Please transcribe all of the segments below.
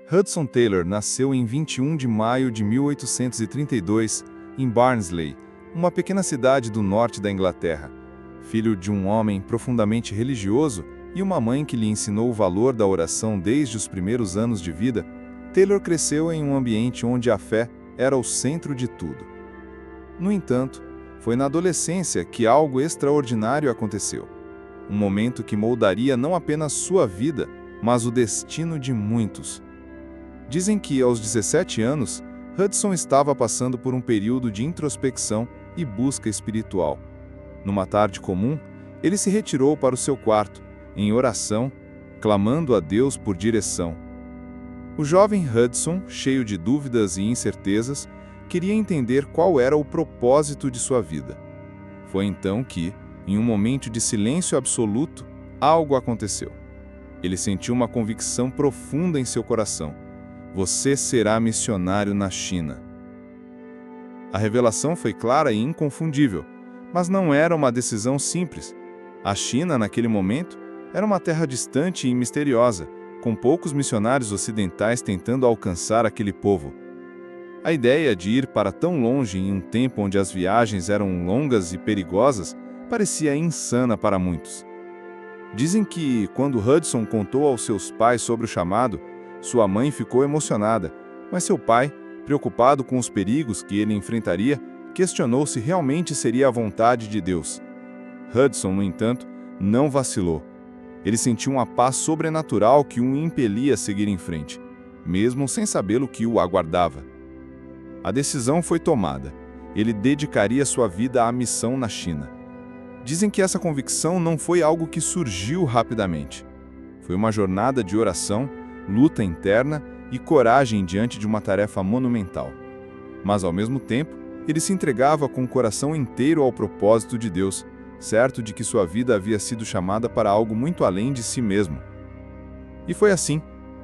Hudson Taylor nasceu em 21 de maio de 1832, em Barnsley, uma pequena cidade do norte da Inglaterra. Filho de um homem profundamente religioso e uma mãe que lhe ensinou o valor da oração desde os primeiros anos de vida, Taylor cresceu em um ambiente onde a fé era o centro de tudo. No entanto, foi na adolescência que algo extraordinário aconteceu. Um momento que moldaria não apenas sua vida, mas o destino de muitos. Dizem que, aos 17 anos, Hudson estava passando por um período de introspecção e busca espiritual. Numa tarde comum, ele se retirou para o seu quarto, em oração, clamando a Deus por direção. O jovem Hudson, cheio de dúvidas e incertezas, queria entender qual era o propósito de sua vida. Foi então que, em um momento de silêncio absoluto, algo aconteceu. Ele sentiu uma convicção profunda em seu coração: você será missionário na China. A revelação foi clara e inconfundível, mas não era uma decisão simples. A China, naquele momento, era uma terra distante e misteriosa, com poucos missionários ocidentais tentando alcançar aquele povo. A ideia de ir para tão longe em um tempo onde as viagens eram longas e perigosas parecia insana para muitos. Dizem que, quando Hudson contou aos seus pais sobre o chamado, sua mãe ficou emocionada, mas seu pai, preocupado com os perigos que ele enfrentaria, questionou se realmente seria a vontade de Deus. Hudson, no entanto, não vacilou. Ele sentiu uma paz sobrenatural que o impelia a seguir em frente, mesmo sem saber o que o aguardava. A decisão foi tomada. Ele dedicaria sua vida à missão na China. Dizem que essa convicção não foi algo que surgiu rapidamente. Foi uma jornada de oração, luta interna e coragem diante de uma tarefa monumental. Mas, ao mesmo tempo, ele se entregava com o coração inteiro ao propósito de Deus, certo de que sua vida havia sido chamada para algo muito além de si mesmo. E foi assim,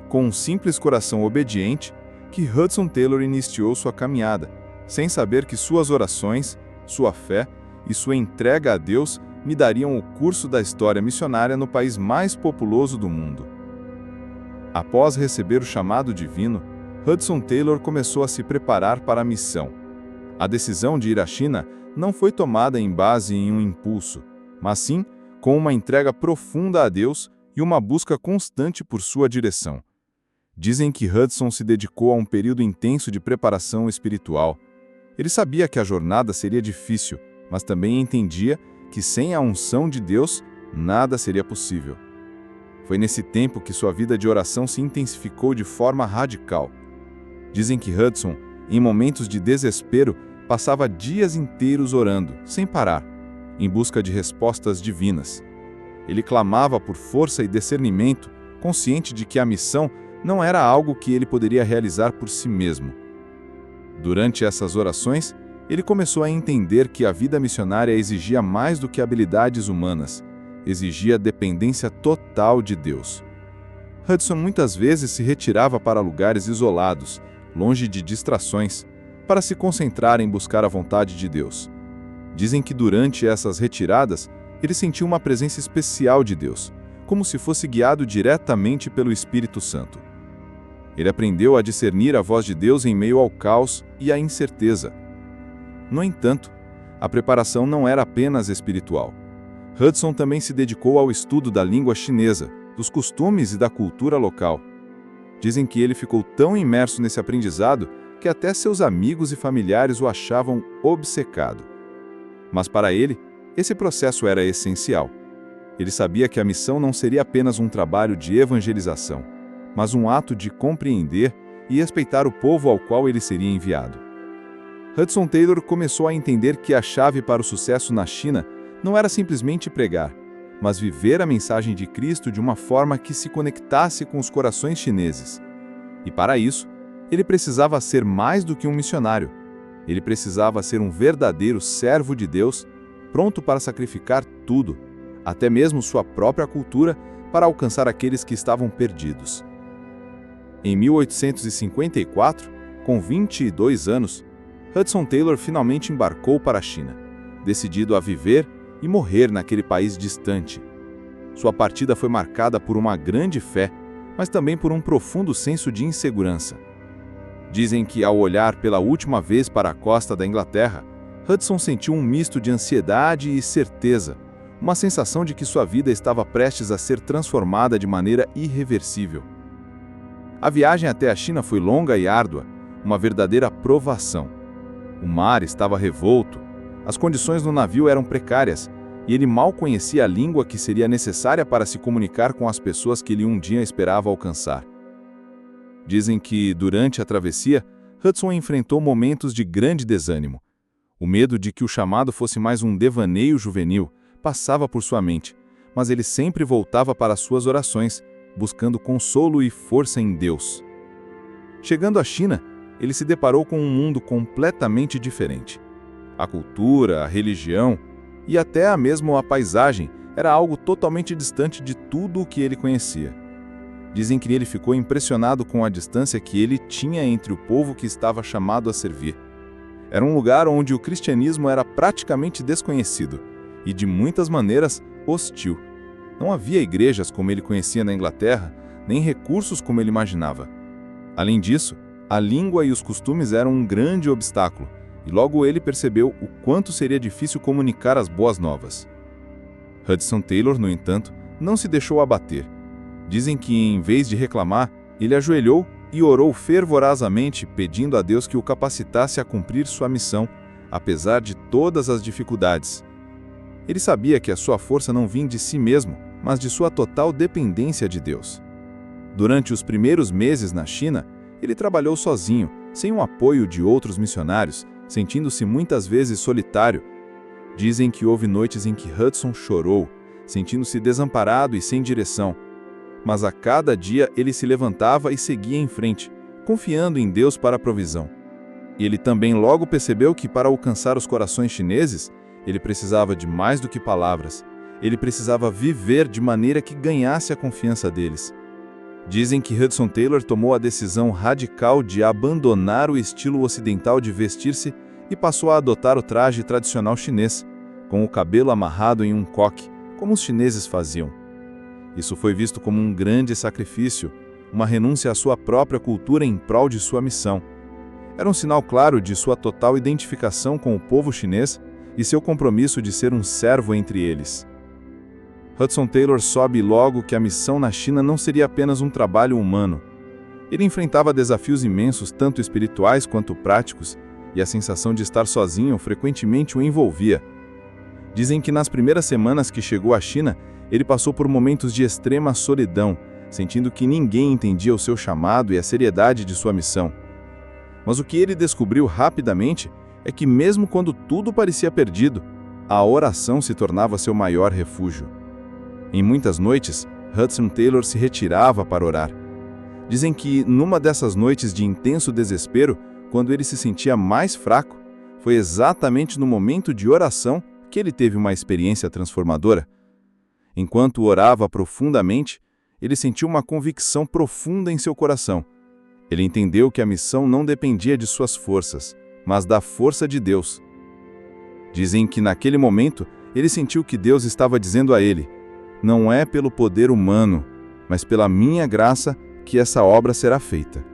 com um simples coração obediente, que Hudson Taylor iniciou sua caminhada, sem saber que suas orações, sua fé e sua entrega a Deus me dariam o curso da história missionária no país mais populoso do mundo. Após receber o chamado divino, Hudson Taylor começou a se preparar para a missão. A decisão de ir à China não foi tomada em base em um impulso, mas sim com uma entrega profunda a Deus e uma busca constante por sua direção. Dizem que Hudson se dedicou a um período intenso de preparação espiritual. Ele sabia que a jornada seria difícil, mas também entendia que sem a unção de Deus, nada seria possível. Foi nesse tempo que sua vida de oração se intensificou de forma radical. Dizem que Hudson, em momentos de desespero, passava dias inteiros orando, sem parar, em busca de respostas divinas. Ele clamava por força e discernimento, consciente de que a missão não era algo que ele poderia realizar por si mesmo. Durante essas orações, ele começou a entender que a vida missionária exigia mais do que habilidades humanas, exigia dependência total de Deus. Hudson muitas vezes se retirava para lugares isolados, longe de distrações, para se concentrar em buscar a vontade de Deus. Dizem que durante essas retiradas, ele sentiu uma presença especial de Deus, como se fosse guiado diretamente pelo Espírito Santo. Ele aprendeu a discernir a voz de Deus em meio ao caos e à incerteza. No entanto, a preparação não era apenas espiritual. Hudson também se dedicou ao estudo da língua chinesa, dos costumes e da cultura local. Dizem que ele ficou tão imerso nesse aprendizado que até seus amigos e familiares o achavam obcecado. Mas para ele, esse processo era essencial. Ele sabia que a missão não seria apenas um trabalho de evangelização, mas um ato de compreender e respeitar o povo ao qual ele seria enviado. Hudson Taylor começou a entender que a chave para o sucesso na China não era simplesmente pregar, mas viver a mensagem de Cristo de uma forma que se conectasse com os corações chineses. E para isso, ele precisava ser mais do que um missionário. Ele precisava ser um verdadeiro servo de Deus, pronto para sacrificar tudo, até mesmo sua própria cultura, para alcançar aqueles que estavam perdidos. Em 1854, com 22 anos, Hudson Taylor finalmente embarcou para a China, decidido a viver e morrer naquele país distante. Sua partida foi marcada por uma grande fé, mas também por um profundo senso de insegurança. Dizem que, ao olhar pela última vez para a costa da Inglaterra, Hudson sentiu um misto de ansiedade e certeza, uma sensação de que sua vida estava prestes a ser transformada de maneira irreversível. A viagem até a China foi longa e árdua, uma verdadeira provação. O mar estava revolto, as condições no navio eram precárias, e ele mal conhecia a língua que seria necessária para se comunicar com as pessoas que ele um dia esperava alcançar. Dizem que, durante a travessia, Hudson enfrentou momentos de grande desânimo. O medo de que o chamado fosse mais um devaneio juvenil passava por sua mente, mas ele sempre voltava para suas orações, buscando consolo e força em Deus. Chegando à China, ele se deparou com um mundo completamente diferente. A cultura, a religião e até mesmo a paisagem era algo totalmente distante de tudo o que ele conhecia. Dizem que ele ficou impressionado com a distância que ele tinha entre o povo que estava chamado a servir. Era um lugar onde o cristianismo era praticamente desconhecido e, de muitas maneiras, hostil. Não havia igrejas como ele conhecia na Inglaterra, nem recursos como ele imaginava. Além disso, a língua e os costumes eram um grande obstáculo, e logo ele percebeu o quanto seria difícil comunicar as boas novas. Hudson Taylor, no entanto, não se deixou abater. Dizem que, em vez de reclamar, ele ajoelhou e orou fervorosamente, pedindo a Deus que o capacitasse a cumprir sua missão, apesar de todas as dificuldades. Ele sabia que a sua força não vinha de si mesmo, mas de sua total dependência de Deus. Durante os primeiros meses na China, ele trabalhou sozinho, sem o apoio de outros missionários, sentindo-se muitas vezes solitário. Dizem que houve noites em que Hudson chorou, sentindo-se desamparado e sem direção. Mas a cada dia ele se levantava e seguia em frente, confiando em Deus para a provisão. E ele também logo percebeu que, para alcançar os corações chineses, ele precisava de mais do que palavras. Ele precisava viver de maneira que ganhasse a confiança deles. Dizem que Hudson Taylor tomou a decisão radical de abandonar o estilo ocidental de vestir-se e passou a adotar o traje tradicional chinês, com o cabelo amarrado em um coque, como os chineses faziam. Isso foi visto como um grande sacrifício, uma renúncia à sua própria cultura em prol de sua missão. Era um sinal claro de sua total identificação com o povo chinês e seu compromisso de ser um servo entre eles. Hudson Taylor soube logo que a missão na China não seria apenas um trabalho humano. Ele enfrentava desafios imensos, tanto espirituais quanto práticos, e a sensação de estar sozinho frequentemente o envolvia. Dizem que nas primeiras semanas que chegou à China, ele passou por momentos de extrema solidão, sentindo que ninguém entendia o seu chamado e a seriedade de sua missão. Mas o que ele descobriu rapidamente é que, mesmo quando tudo parecia perdido, a oração se tornava seu maior refúgio. Em muitas noites, Hudson Taylor se retirava para orar. Dizem que, numa dessas noites de intenso desespero, quando ele se sentia mais fraco, foi exatamente no momento de oração que ele teve uma experiência transformadora. Enquanto orava profundamente, ele sentiu uma convicção profunda em seu coração. Ele entendeu que a missão não dependia de suas forças, mas da força de Deus. Dizem que naquele momento ele sentiu que Deus estava dizendo a ele: "Não é pelo poder humano, mas pela minha graça que essa obra será feita."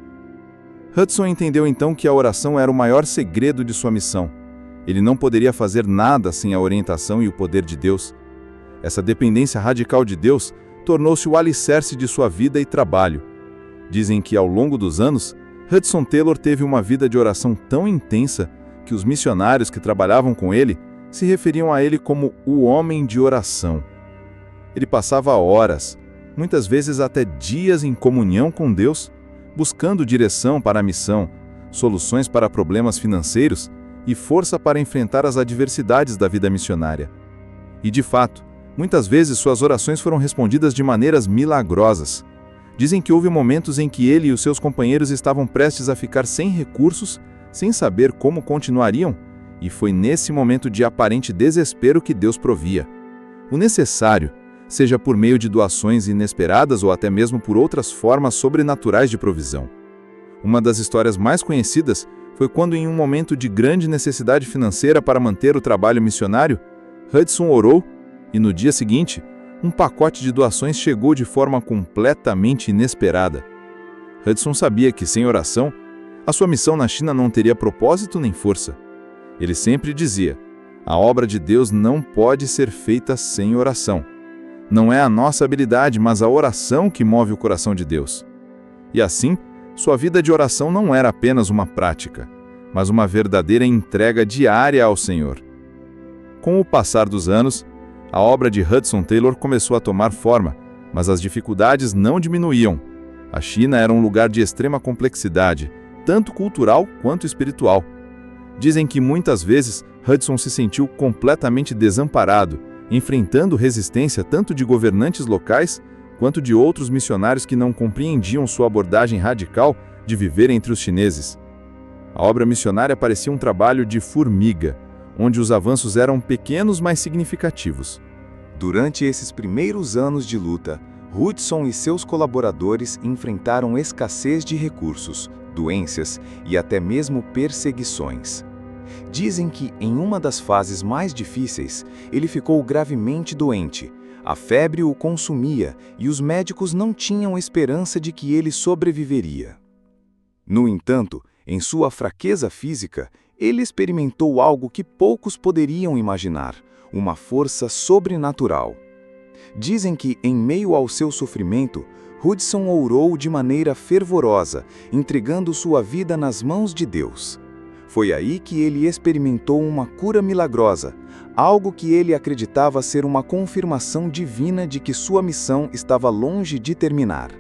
Hudson entendeu então que a oração era o maior segredo de sua missão. Ele não poderia fazer nada sem a orientação e o poder de Deus. Essa dependência radical de Deus tornou-se o alicerce de sua vida e trabalho. Dizem que, ao longo dos anos, Hudson Taylor teve uma vida de oração tão intensa que os missionários que trabalhavam com ele se referiam a ele como o homem de oração. Ele passava horas, muitas vezes até dias, em comunhão com Deus, buscando direção para a missão, soluções para problemas financeiros e força para enfrentar as adversidades da vida missionária. E, de fato, muitas vezes suas orações foram respondidas de maneiras milagrosas. Dizem que houve momentos em que ele e os seus companheiros estavam prestes a ficar sem recursos, sem saber como continuariam, e foi nesse momento de aparente desespero que Deus provia o necessário, seja por meio de doações inesperadas ou até mesmo por outras formas sobrenaturais de provisão. Uma das histórias mais conhecidas foi quando, em um momento de grande necessidade financeira para manter o trabalho missionário, Hudson orou e, no dia seguinte, um pacote de doações chegou de forma completamente inesperada. Hudson sabia que, sem oração, a sua missão na China não teria propósito nem força. Ele sempre dizia: a obra de Deus não pode ser feita sem oração. Não é a nossa habilidade, mas a oração que move o coração de Deus. E assim, sua vida de oração não era apenas uma prática, mas uma verdadeira entrega diária ao Senhor. Com o passar dos anos, a obra de Hudson Taylor começou a tomar forma, mas as dificuldades não diminuíam. A China era um lugar de extrema complexidade, tanto cultural quanto espiritual. Dizem que muitas vezes Hudson se sentiu completamente desamparado, enfrentando resistência tanto de governantes locais quanto de outros missionários que não compreendiam sua abordagem radical de viver entre os chineses. A obra missionária parecia um trabalho de formiga, onde os avanços eram pequenos, mas significativos. Durante esses primeiros anos de luta, Hudson e seus colaboradores enfrentaram escassez de recursos, doenças e até mesmo perseguições. Dizem que, em uma das fases mais difíceis, ele ficou gravemente doente. A febre o consumia e os médicos não tinham esperança de que ele sobreviveria. No entanto, em sua fraqueza física, ele experimentou algo que poucos poderiam imaginar: uma força sobrenatural. Dizem que, em meio ao seu sofrimento, Hudson orou de maneira fervorosa, entregando sua vida nas mãos de Deus. Foi aí que ele experimentou uma cura milagrosa, algo que ele acreditava ser uma confirmação divina de que sua missão estava longe de terminar.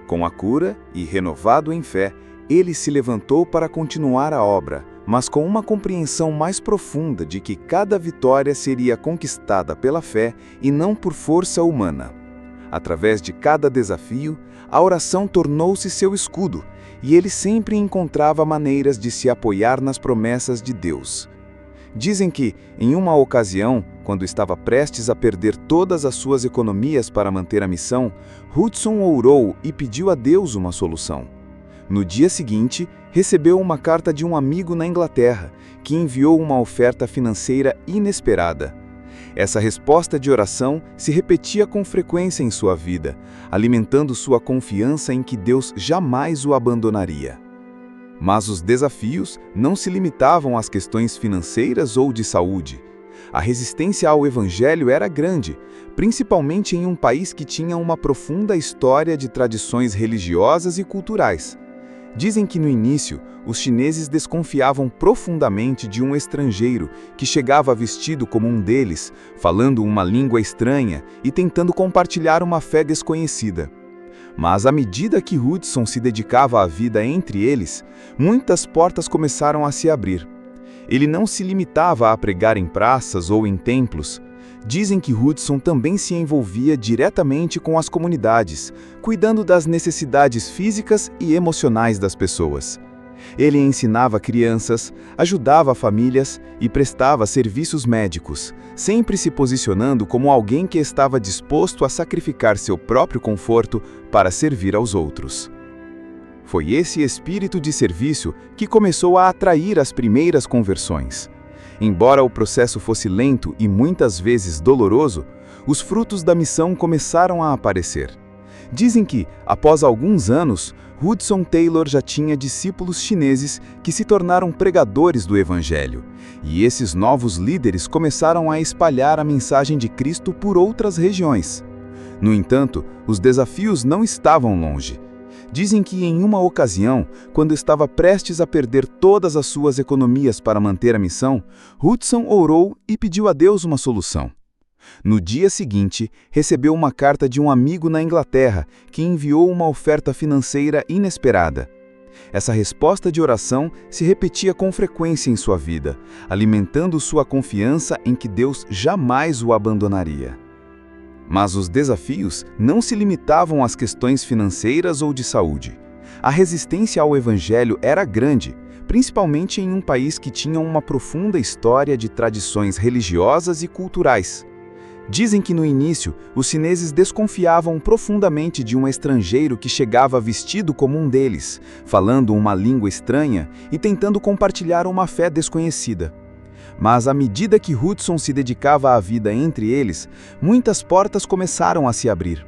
Com a cura e renovado em fé, ele se levantou para continuar a obra, mas com uma compreensão mais profunda de que cada vitória seria conquistada pela fé e não por força humana. Através de cada desafio, a oração tornou-se seu escudo, e ele sempre encontrava maneiras de se apoiar nas promessas de Deus. Dizem que, em uma ocasião, quando estava prestes a perder todas as suas economias para manter a missão, Hudson orou e pediu a Deus uma solução. No dia seguinte, recebeu uma carta de um amigo na Inglaterra, que enviou uma oferta financeira inesperada. Essa resposta de oração se repetia com frequência em sua vida, alimentando sua confiança em que Deus jamais o abandonaria. Mas os desafios não se limitavam às questões financeiras ou de saúde. A resistência ao Evangelho era grande, principalmente em um país que tinha uma profunda história de tradições religiosas e culturais. Dizem que no início, os chineses desconfiavam profundamente de um estrangeiro que chegava vestido como um deles, falando uma língua estranha e tentando compartilhar uma fé desconhecida. Mas à medida que Hudson se dedicava à vida entre eles, muitas portas começaram a se abrir. Ele não se limitava a pregar em praças ou em templos. Dizem que Hudson também se envolvia diretamente com as comunidades, cuidando das necessidades físicas e emocionais das pessoas. Ele ensinava crianças, ajudava famílias e prestava serviços médicos, sempre se posicionando como alguém que estava disposto a sacrificar seu próprio conforto para servir aos outros. Foi esse espírito de serviço que começou a atrair as primeiras conversões. Embora o processo fosse lento e muitas vezes doloroso, os frutos da missão começaram a aparecer. Dizem que, após alguns anos, Hudson Taylor já tinha discípulos chineses que se tornaram pregadores do Evangelho, e esses novos líderes começaram a espalhar a mensagem de Cristo por outras regiões. No entanto, os desafios não estavam longe. Dizem que em uma ocasião, quando estava prestes a perder todas as suas economias para manter a missão, Hudson orou e pediu a Deus uma solução. No dia seguinte, recebeu uma carta de um amigo na Inglaterra que enviou uma oferta financeira inesperada. Essa resposta de oração se repetia com frequência em sua vida, alimentando sua confiança em que Deus jamais o abandonaria. Mas os desafios não se limitavam às questões financeiras ou de saúde. A resistência ao Evangelho era grande, principalmente em um país que tinha uma profunda história de tradições religiosas e culturais. Dizem que no início, os chineses desconfiavam profundamente de um estrangeiro que chegava vestido como um deles, falando uma língua estranha e tentando compartilhar uma fé desconhecida. Mas à medida que Hudson se dedicava à vida entre eles, muitas portas começaram a se abrir.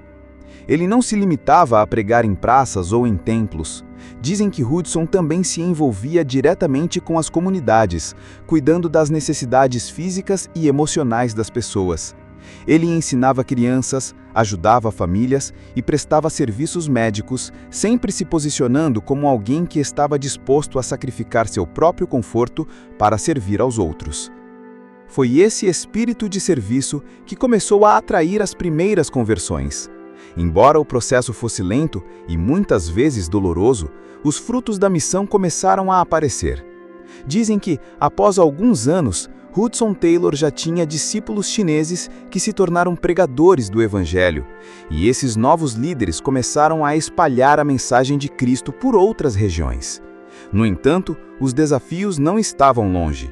Ele não se limitava a pregar em praças ou em templos. Dizem que Hudson também se envolvia diretamente com as comunidades, cuidando das necessidades físicas e emocionais das pessoas. Ele ensinava crianças, ajudava famílias e prestava serviços médicos, sempre se posicionando como alguém que estava disposto a sacrificar seu próprio conforto para servir aos outros. Foi esse espírito de serviço que começou a atrair as primeiras conversões. Embora o processo fosse lento e muitas vezes doloroso, os frutos da missão começaram a aparecer. Dizem que, após alguns anos, Hudson Taylor já tinha discípulos chineses que se tornaram pregadores do Evangelho, e esses novos líderes começaram a espalhar a mensagem de Cristo por outras regiões. No entanto, os desafios não estavam longe.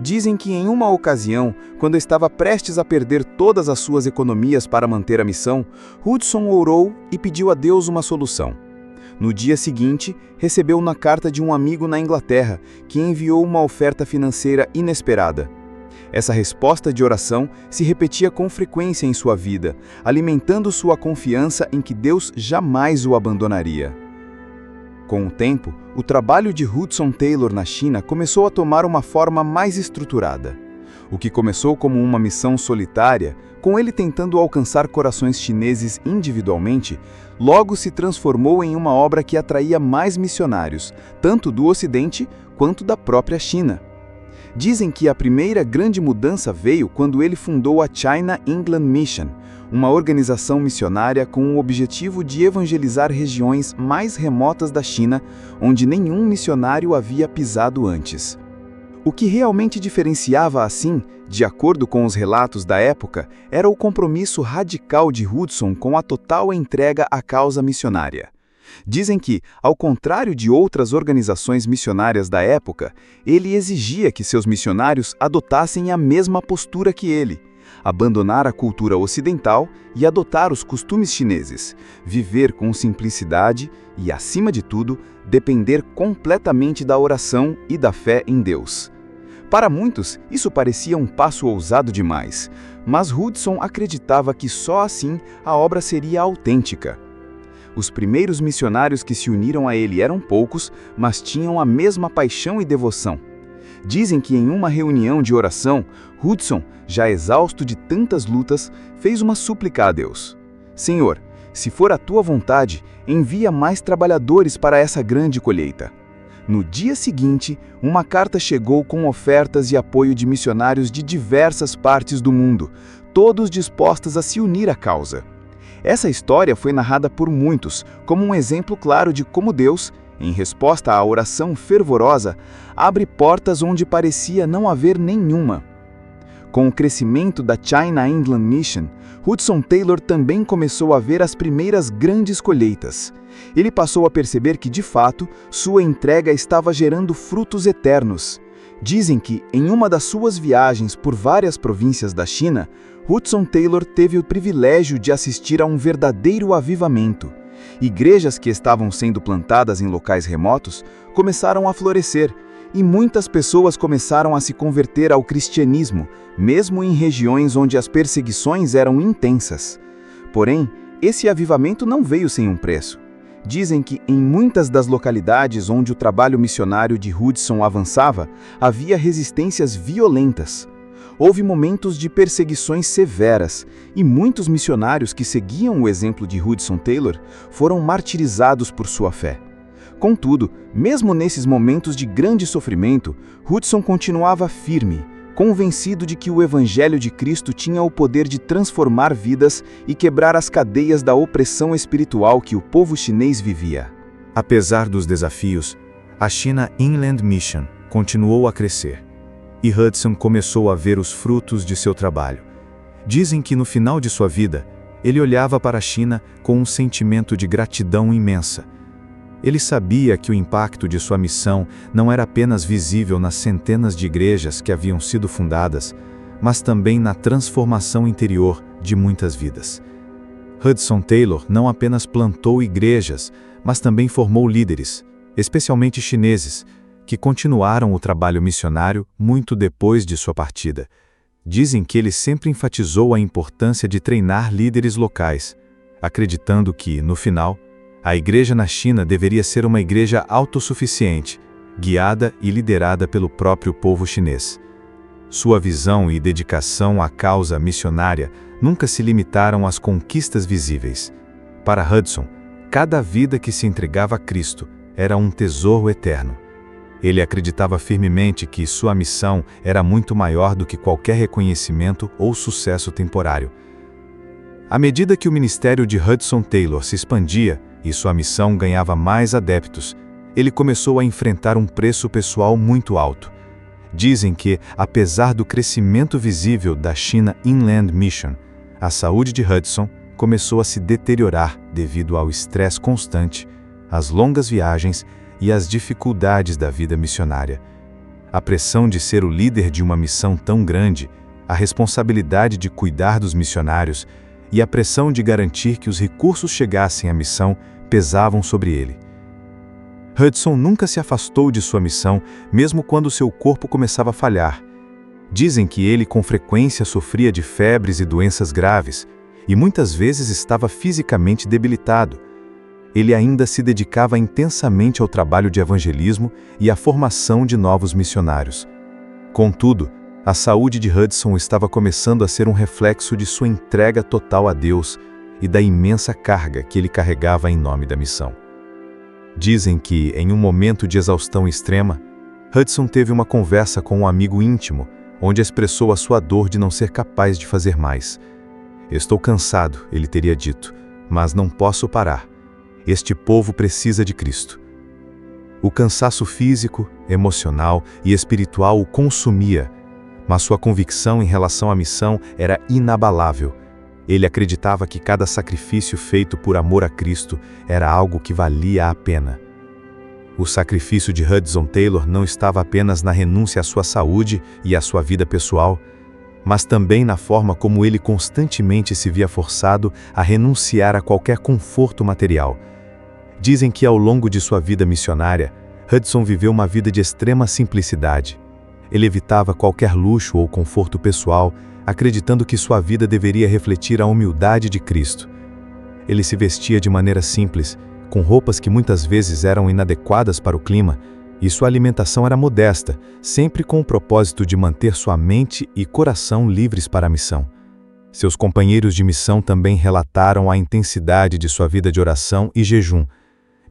Dizem que em uma ocasião, quando estava prestes a perder todas as suas economias para manter a missão, Hudson orou e pediu a Deus uma solução. No dia seguinte, recebeu uma carta de um amigo na Inglaterra, que enviou uma oferta financeira inesperada. Essa resposta de oração se repetia com frequência em sua vida, alimentando sua confiança em que Deus jamais o abandonaria. Com o tempo, o trabalho de Hudson Taylor na China começou a tomar uma forma mais estruturada. O que começou como uma missão solitária, com ele tentando alcançar corações chineses individualmente, logo se transformou em uma obra que atraía mais missionários, tanto do Ocidente quanto da própria China. Dizem que a primeira grande mudança veio quando ele fundou a China Inland Mission, uma organização missionária com o objetivo de evangelizar regiões mais remotas da China, onde nenhum missionário havia pisado antes. O que realmente diferenciava assim, de acordo com os relatos da época, era o compromisso radical de Hudson com a total entrega à causa missionária. Dizem que, ao contrário de outras organizações missionárias da época, ele exigia que seus missionários adotassem a mesma postura que ele: abandonar a cultura ocidental e adotar os costumes chineses, viver com simplicidade e, acima de tudo, depender completamente da oração e da fé em Deus. Para muitos, isso parecia um passo ousado demais, mas Hudson acreditava que só assim a obra seria autêntica. Os primeiros missionários que se uniram a ele eram poucos, mas tinham a mesma paixão e devoção. Dizem que em uma reunião de oração, Hudson, já exausto de tantas lutas, fez uma súplica a Deus: Senhor, se for a tua vontade, envia mais trabalhadores para essa grande colheita. No dia seguinte, uma carta chegou com ofertas e apoio de missionários de diversas partes do mundo, todos dispostos a se unir à causa. Essa história foi narrada por muitos como um exemplo claro de como Deus, em resposta à oração fervorosa, abre portas onde parecia não haver nenhuma. Com o crescimento da China Inland Mission, Hudson Taylor também começou a ver as primeiras grandes colheitas. Ele passou a perceber que, de fato, sua entrega estava gerando frutos eternos. Dizem que, em uma das suas viagens por várias províncias da China, Hudson Taylor teve o privilégio de assistir a um verdadeiro avivamento. Igrejas que estavam sendo plantadas em locais remotos começaram a florescer, e muitas pessoas começaram a se converter ao cristianismo, mesmo em regiões onde as perseguições eram intensas. Porém, esse avivamento não veio sem um preço. Dizem que em muitas das localidades onde o trabalho missionário de Hudson avançava, havia resistências violentas. Houve momentos de perseguições severas, e muitos missionários que seguiam o exemplo de Hudson Taylor foram martirizados por sua fé. Contudo, mesmo nesses momentos de grande sofrimento, Hudson continuava firme, convencido de que o Evangelho de Cristo tinha o poder de transformar vidas e quebrar as cadeias da opressão espiritual que o povo chinês vivia. Apesar dos desafios, a China Inland Mission continuou a crescer, e Hudson começou a ver os frutos de seu trabalho. Dizem que no final de sua vida, ele olhava para a China com um sentimento de gratidão imensa. Ele sabia que o impacto de sua missão não era apenas visível nas centenas de igrejas que haviam sido fundadas, mas também na transformação interior de muitas vidas. Hudson Taylor não apenas plantou igrejas, mas também formou líderes, especialmente chineses, que continuaram o trabalho missionário muito depois de sua partida. Dizem que ele sempre enfatizou a importância de treinar líderes locais, acreditando que, no final, a igreja na China deveria ser uma igreja autossuficiente, guiada e liderada pelo próprio povo chinês. Sua visão e dedicação à causa missionária nunca se limitaram às conquistas visíveis. Para Hudson, cada vida que se entregava a Cristo era um tesouro eterno. Ele acreditava firmemente que sua missão era muito maior do que qualquer reconhecimento ou sucesso temporário. À medida que o ministério de Hudson Taylor se expandia e sua missão ganhava mais adeptos, ele começou a enfrentar um preço pessoal muito alto. Dizem que, apesar do crescimento visível da China Inland Mission, a saúde de Hudson começou a se deteriorar devido ao estresse constante, às longas viagens e às dificuldades da vida missionária. A pressão de ser o líder de uma missão tão grande, a responsabilidade de cuidar dos missionários e a pressão de garantir que os recursos chegassem à missão pesavam sobre ele. Hudson nunca se afastou de sua missão, mesmo quando seu corpo começava a falhar. Dizem que ele com frequência sofria de febres e doenças graves, e muitas vezes estava fisicamente debilitado. Ele ainda se dedicava intensamente ao trabalho de evangelismo e à formação de novos missionários. Contudo, a saúde de Hudson estava começando a ser um reflexo de sua entrega total a Deus e da imensa carga que ele carregava em nome da missão. Dizem que, em um momento de exaustão extrema, Hudson teve uma conversa com um amigo íntimo, onde expressou a sua dor de não ser capaz de fazer mais. "Estou cansado", ele teria dito, "mas não posso parar. Este povo precisa de Cristo." O cansaço físico, emocional e espiritual o consumia, mas sua convicção em relação à missão era inabalável. Ele acreditava que cada sacrifício feito por amor a Cristo era algo que valia a pena. O sacrifício de Hudson Taylor não estava apenas na renúncia à sua saúde e à sua vida pessoal, mas também na forma como ele constantemente se via forçado a renunciar a qualquer conforto material. Dizem que ao longo de sua vida missionária, Hudson viveu uma vida de extrema simplicidade. Ele evitava qualquer luxo ou conforto pessoal, acreditando que sua vida deveria refletir a humildade de Cristo. Ele se vestia de maneira simples, com roupas que muitas vezes eram inadequadas para o clima, e sua alimentação era modesta, sempre com o propósito de manter sua mente e coração livres para a missão. Seus companheiros de missão também relataram a intensidade de sua vida de oração e jejum.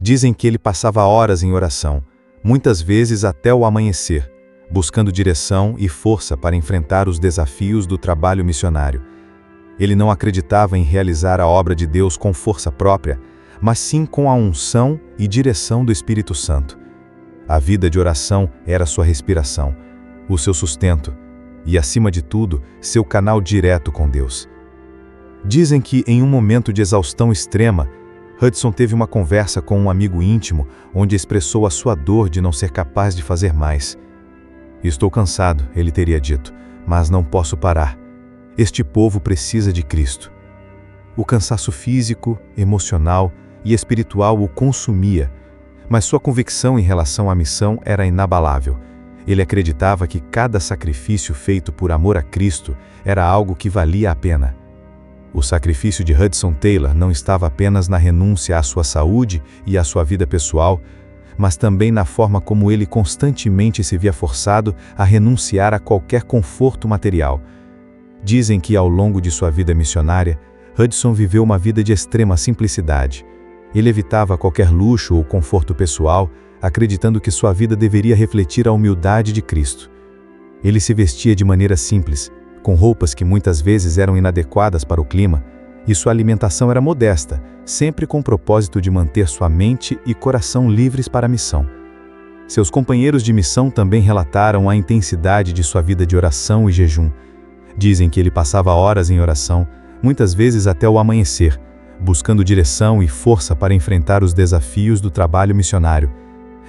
Dizem que ele passava horas em oração, muitas vezes até o amanhecer, buscando direção e força para enfrentar os desafios do trabalho missionário. Ele não acreditava em realizar a obra de Deus com força própria, mas sim com a unção e direção do Espírito Santo. A vida de oração era sua respiração, o seu sustento e, acima de tudo, seu canal direto com Deus. Dizem que, em um momento de exaustão extrema, Hudson teve uma conversa com um amigo íntimo, onde expressou a sua dor de não ser capaz de fazer mais. "Estou cansado", ele teria dito, "mas não posso parar. Este povo precisa de Cristo." O cansaço físico, emocional e espiritual o consumia, mas sua convicção em relação à missão era inabalável. Ele acreditava que cada sacrifício feito por amor a Cristo era algo que valia a pena. O sacrifício de Hudson Taylor não estava apenas na renúncia à sua saúde e à sua vida pessoal, mas também na forma como ele constantemente se via forçado a renunciar a qualquer conforto material. Dizem que, ao longo de sua vida missionária, Hudson viveu uma vida de extrema simplicidade. Ele evitava qualquer luxo ou conforto pessoal, acreditando que sua vida deveria refletir a humildade de Cristo. Ele se vestia de maneira simples, com roupas que muitas vezes eram inadequadas para o clima, e sua alimentação era modesta, sempre com o propósito de manter sua mente e coração livres para a missão. Seus companheiros de missão também relataram a intensidade de sua vida de oração e jejum. Dizem que ele passava horas em oração, muitas vezes até o amanhecer, buscando direção e força para enfrentar os desafios do trabalho missionário.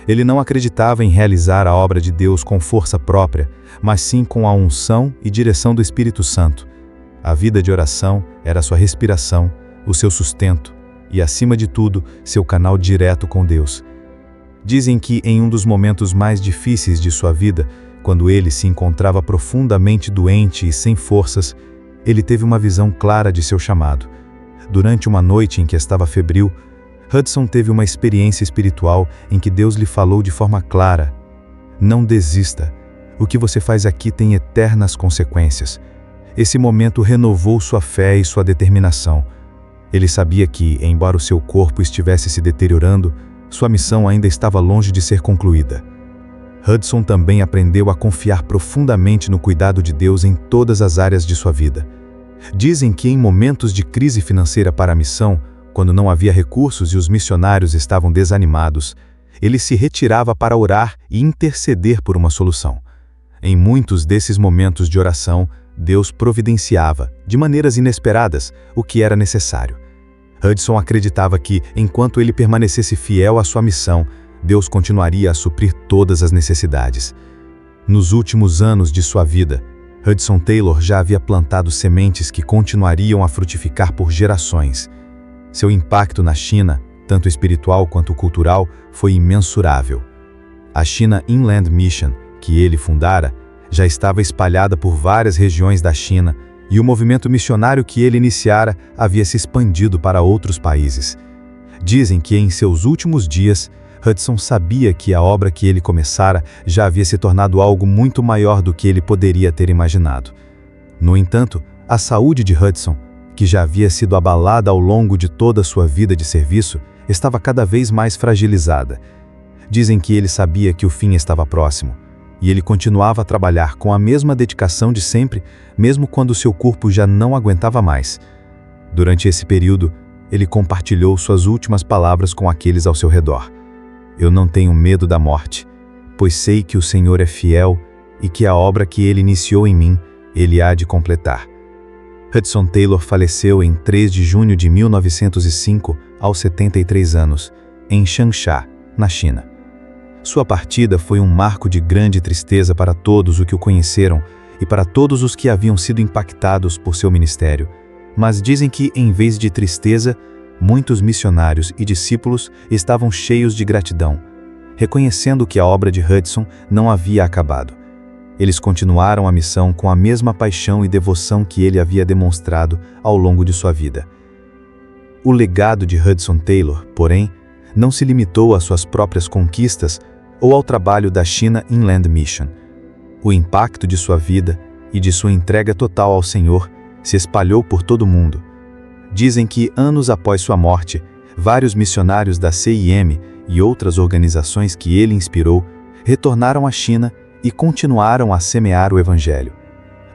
Ele não acreditava em realizar a obra de Deus com força própria, mas sim com a unção e direção do Espírito Santo. A vida de oração era sua respiração, o seu sustento e, acima de tudo, seu canal direto com Deus. Dizem que em um dos momentos mais difíceis de sua vida, quando ele se encontrava profundamente doente e sem forças, ele teve uma visão clara de seu chamado. Durante uma noite em que estava febril, Hudson teve uma experiência espiritual em que Deus lhe falou de forma clara: "Não desista. O que você faz aqui tem eternas consequências." Esse momento renovou sua fé e sua determinação. Ele sabia que, embora o seu corpo estivesse se deteriorando, sua missão ainda estava longe de ser concluída. Hudson também aprendeu a confiar profundamente no cuidado de Deus em todas as áreas de sua vida. Dizem que em momentos de crise financeira para a missão, quando não havia recursos e os missionários estavam desanimados, ele se retirava para orar e interceder por uma solução. Em muitos desses momentos de oração, Deus providenciava, de maneiras inesperadas, o que era necessário. Hudson acreditava que, enquanto ele permanecesse fiel à sua missão, Deus continuaria a suprir todas as necessidades. Nos últimos anos de sua vida, Hudson Taylor já havia plantado sementes que continuariam a frutificar por gerações. Seu impacto na China, tanto espiritual quanto cultural, foi imensurável. A China Inland Mission, que ele fundara, já estava espalhada por várias regiões da China, e o movimento missionário que ele iniciara havia se expandido para outros países. Dizem que em seus últimos dias, Hudson sabia que a obra que ele começara já havia se tornado algo muito maior do que ele poderia ter imaginado. No entanto, a saúde de Hudson, que já havia sido abalada ao longo de toda a sua vida de serviço, estava cada vez mais fragilizada. Dizem que ele sabia que o fim estava próximo, e ele continuava a trabalhar com a mesma dedicação de sempre, mesmo quando seu corpo já não aguentava mais. Durante esse período, ele compartilhou suas últimas palavras com aqueles ao seu redor. "Eu não tenho medo da morte, pois sei que o Senhor é fiel e que a obra que Ele iniciou em mim, Ele há de completar." Hudson Taylor faleceu em 3 de junho de 1905, aos 73 anos, em Changsha, na China. Sua partida foi um marco de grande tristeza para todos os que o conheceram e para todos os que haviam sido impactados por seu ministério. Mas dizem que, em vez de tristeza, muitos missionários e discípulos estavam cheios de gratidão, reconhecendo que a obra de Hudson não havia acabado. Eles continuaram a missão com a mesma paixão e devoção que ele havia demonstrado ao longo de sua vida. O legado de Hudson Taylor, porém, não se limitou às suas próprias conquistas ou ao trabalho da China Inland Mission. O impacto de sua vida e de sua entrega total ao Senhor se espalhou por todo o mundo. Dizem que, anos após sua morte, vários missionários da CIM e outras organizações que ele inspirou retornaram à China e continuaram a semear o Evangelho.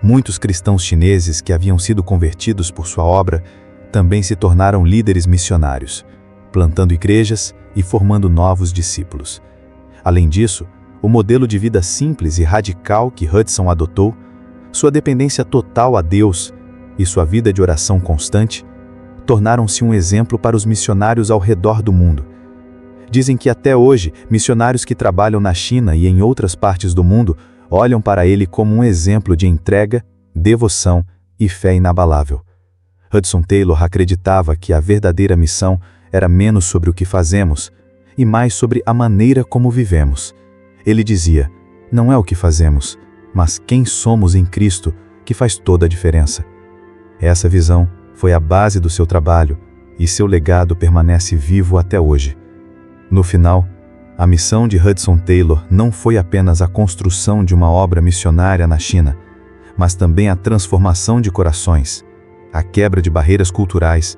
Muitos cristãos chineses que haviam sido convertidos por sua obra também se tornaram líderes missionários, plantando igrejas e formando novos discípulos. Além disso, o modelo de vida simples e radical que Hudson adotou, sua dependência total a Deus e sua vida de oração constante, tornaram-se um exemplo para os missionários ao redor do mundo. Dizem que até hoje, missionários que trabalham na China e em outras partes do mundo olham para ele como um exemplo de entrega, devoção e fé inabalável. Hudson Taylor acreditava que a verdadeira missão era menos sobre o que fazemos e mais sobre a maneira como vivemos. Ele dizia: "Não é o que fazemos, mas quem somos em Cristo que faz toda a diferença." Essa visão foi a base do seu trabalho e seu legado permanece vivo até hoje. No final, a missão de Hudson Taylor não foi apenas a construção de uma obra missionária na China, mas também a transformação de corações, a quebra de barreiras culturais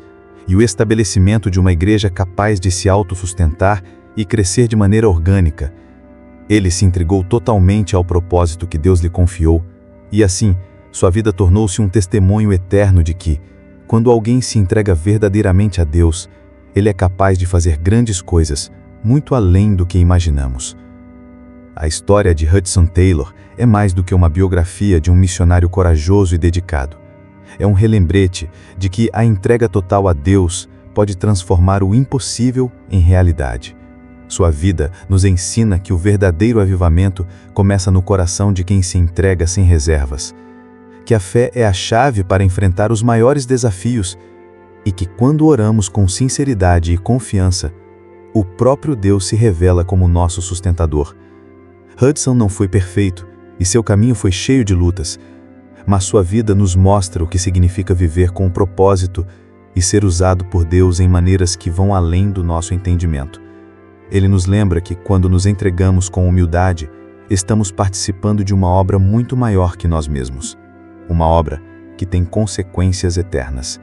e o estabelecimento de uma igreja capaz de se autossustentar e crescer de maneira orgânica. Ele se entregou totalmente ao propósito que Deus lhe confiou, e assim, sua vida tornou-se um testemunho eterno de que, quando alguém se entrega verdadeiramente a Deus, ele é capaz de fazer grandes coisas, muito além do que imaginamos. A história de Hudson Taylor é mais do que uma biografia de um missionário corajoso e dedicado. É um relembrete de que a entrega total a Deus pode transformar o impossível em realidade. Sua vida nos ensina que o verdadeiro avivamento começa no coração de quem se entrega sem reservas, que a fé é a chave para enfrentar os maiores desafios e que, quando oramos com sinceridade e confiança, o próprio Deus se revela como nosso sustentador. Hudson não foi perfeito e seu caminho foi cheio de lutas, mas sua vida nos mostra o que significa viver com um propósito e ser usado por Deus em maneiras que vão além do nosso entendimento. Ele nos lembra que, quando nos entregamos com humildade, estamos participando de uma obra muito maior que nós mesmos. Uma obra que tem consequências eternas.